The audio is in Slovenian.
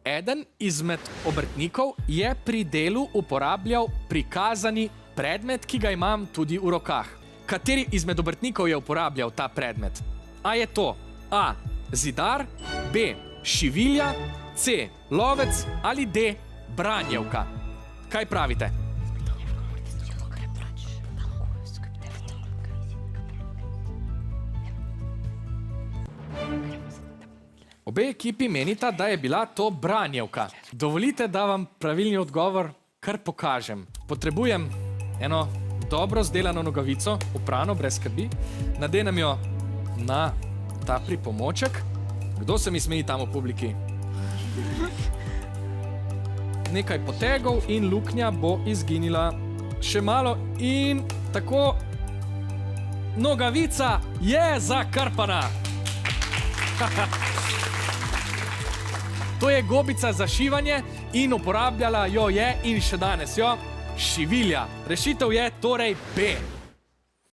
eden izmed obrtnikov je pri delu uporabljal prikazani predmet, ki ga imam tudi v rokah. Kateri izmed obrtnikov je uporabljal ta predmet? A je to A. Zidar, B. Šivilja, C. Lovec ali D. Branjevka? Kaj pravite? Obe ekipi menita, da je bila to Branjevka. Dovolite, da vam pravilni odgovor kar pokažem. Potrebujem eno dobro zdelano nogavico, oprano, brez skrbi. Nadenem jo na ta pripomoček. Kdo se mi smeji tam v publiki? Nekaj potegov in luknja bo izginila. Še malo in tako. Nogavica je zakrpana. To je gobica za šivanje in uporabljala jo je in še danes jo Šivilja. Rešitev je torej B.